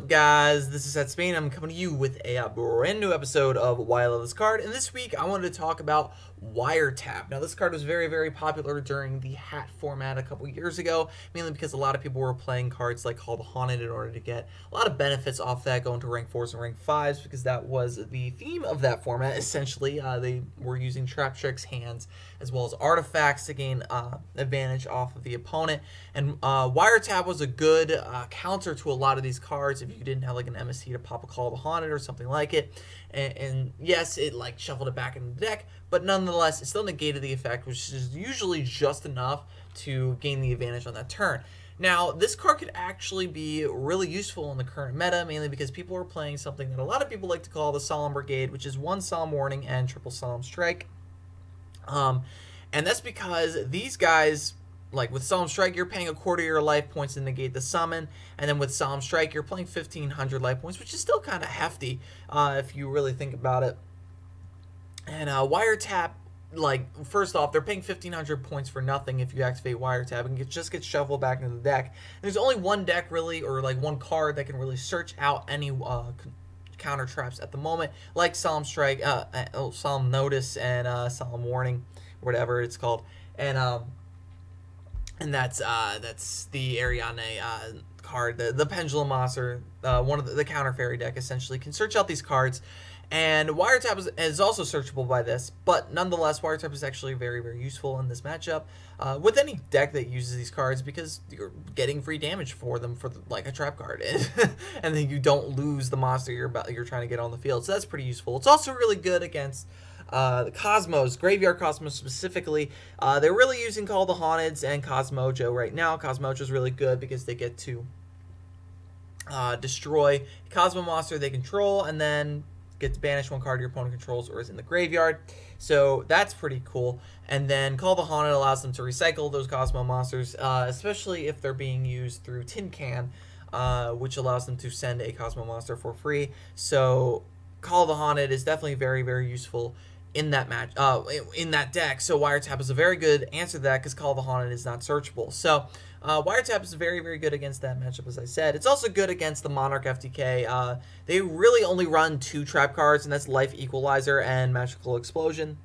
up, guys? This is S2E9. I'm coming to you with a brand new episode of Why I Love This Card. And this week, I wanted to talk about Wiretap. Now, this card was very, very popular during the hat format a couple years ago, mainly because a lot of people were playing cards like Call the Haunted in order to get a lot of benefits off that, going to rank 4s and rank 5s, because that was the theme of that format. Essentially, they were using trap tricks, hands, as well as artifacts to gain advantage off of the opponent. And Wiretap was a good counter to a lot of these cards if you didn't have like an MST to pop a Call the Haunted or something like it. And yes, it like shuffled it back in the deck, but nonetheless, it still negated the effect, which is usually just enough to gain the advantage on that turn. Now, this card could actually be really useful in the current meta, mainly because people are playing something that a lot of people like to call the Solemn Brigade, which is 1 Solemn Warning and triple Solemn Strike. And that's because these guys, like with Solemn Strike, you're paying a quarter of your life points to negate the summon, and then with Solemn Strike, you're playing 1,500 life points, which is still kind of hefty if you really think about it. And Wiretap, like, first off, they're paying 1,500 points for nothing if you activate Wiretap, and it just gets shuffled back into the deck. And there's only one deck, really, or like one card that can really search out any counter traps at the moment, like Solemn Strike, Solemn Notice, and Solemn Warning, whatever it's called. And that's the Ariane card, the Pendulum Monster, one of the counter fairy deck, essentially can search out these cards. And Wiretap is also searchable by this, but nonetheless, Wiretap is actually very, very useful in this matchup with any deck that uses these cards, because you're getting free damage for them for like a trap card, and then you don't lose the monster you're trying to get on the field. So that's pretty useful. It's also really good against the Cosmos, Graveyard Cosmos specifically. They're really using Call the Haunteds and Cosmojo right now. Cosmojo is really good because they get to destroy Cosmo monster they control, and then get to banish one card your opponent controls or is in the graveyard. So that's pretty cool. And then Call the Haunted allows them to recycle those Cosmo monsters, especially if they're being used through Tin Can, which allows them to send a Cosmo monster for free. So Call the Haunted is definitely very, very useful in that match, in that deck. So Wiretap is a very good answer to that, because Call the Haunted is not searchable. So Wiretap is very, very good against that matchup, as I said. It's also good against the Monarch FTK. They really only run 2 trap cards, and that's Life Equalizer and Magical Explosion.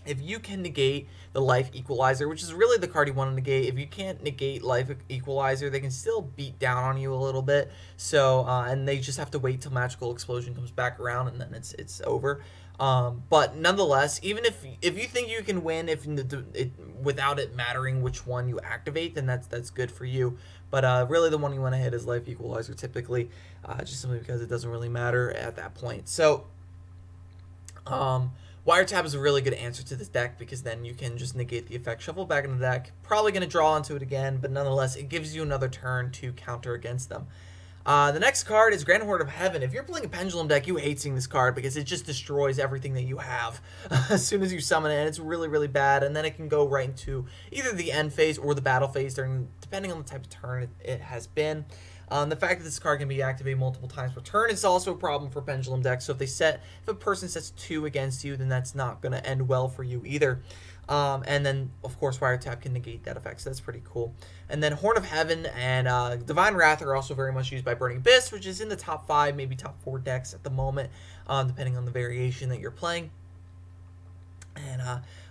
If you can negate the Life Equalizer, which is really the card you want to negate, if you can't negate Life Equalizer, they can still beat down on you a little bit. So, and they just have to wait till Magical Explosion comes back around, and then it's over. But nonetheless, even if you think you can win without it mattering which one you activate, then that's good for you. But really, the one you want to hit is Life Equalizer typically, just simply because it doesn't really matter at that point. So, Wiretap is a really good answer to this deck, because then you can just negate the effect, shuffle back into the deck, probably going to draw into it again, but nonetheless, it gives you another turn to counter against them. The next card is Grand Horde of Heaven. If you're playing a Pendulum deck, you hate seeing this card because it just destroys everything that you have as soon as you summon it, and it's really, really bad. And then it can go right into either the end phase or the battle phase, depending on the type of turn it has been. The fact that this card can be activated multiple times per turn is also a problem for Pendulum decks. So if a person sets 2 against you, then that's not going to end well for you either. And then, of course, Wiretap can negate that effect, so that's pretty cool. And then Horn of Heaven and Divine Wrath are also very much used by Burning Abyss, which is in the top 5, maybe top 4 decks at the moment, depending on the variation that you're playing. And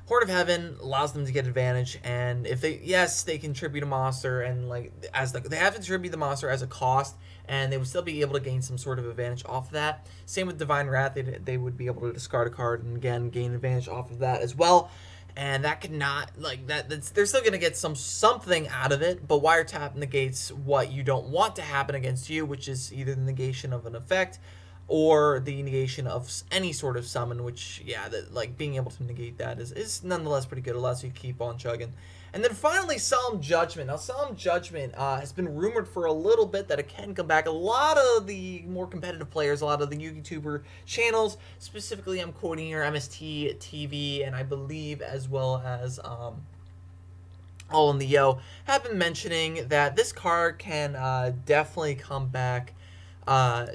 Horn of Heaven allows them to get advantage, and if they can tribute a monster, and like they have to tribute the monster as a cost, and they would still be able to gain some sort of advantage off of that. Same with Divine Wrath, they would be able to discard a card and again gain advantage off of that as well. And that could not, like, they're still going to get something out of it, but Wiretap negates what you don't want to happen against you, which is either the negation of an effect or the negation of any sort of summon, which, yeah, like, being able to negate that is nonetheless pretty good. It allows you to keep on chugging. And then finally, Solemn Judgment. Now, Solemn Judgment has been rumored for a little bit that it can come back. A lot of the more competitive players, a lot of the YouTuber channels, specifically I'm quoting here MST TV, and I believe as well as All in the Yo, have been mentioning that this card can definitely come back,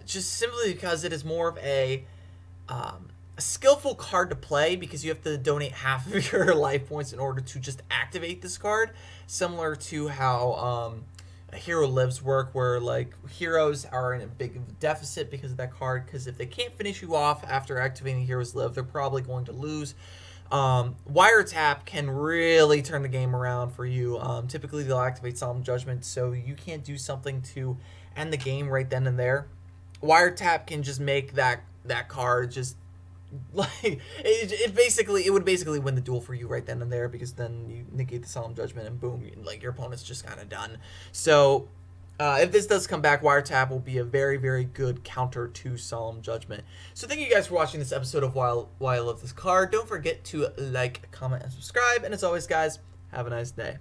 just simply because it is more of a skillful card to play, because you have to donate half of your life points in order to just activate this card, similar to how Hero Lives work, where like heroes are in a big deficit because of that card. Because if they can't finish you off after activating Heroes Live, they're probably going to lose. Wiretap can really turn the game around for you. Typically, they'll activate Solemn Judgment, so you can't do something to end the game right then and there. Wiretap can just make that card just like it would basically win the duel for you right then and there, because then you negate the Solemn Judgment and boom, like your opponent's just kind of done. So if this does come back, Wiretap will be a very, very good counter to Solemn Judgment. So thank you guys for watching this episode of Why I Love This Card. Don't forget to like, comment, and subscribe. And as always, guys, have a nice day.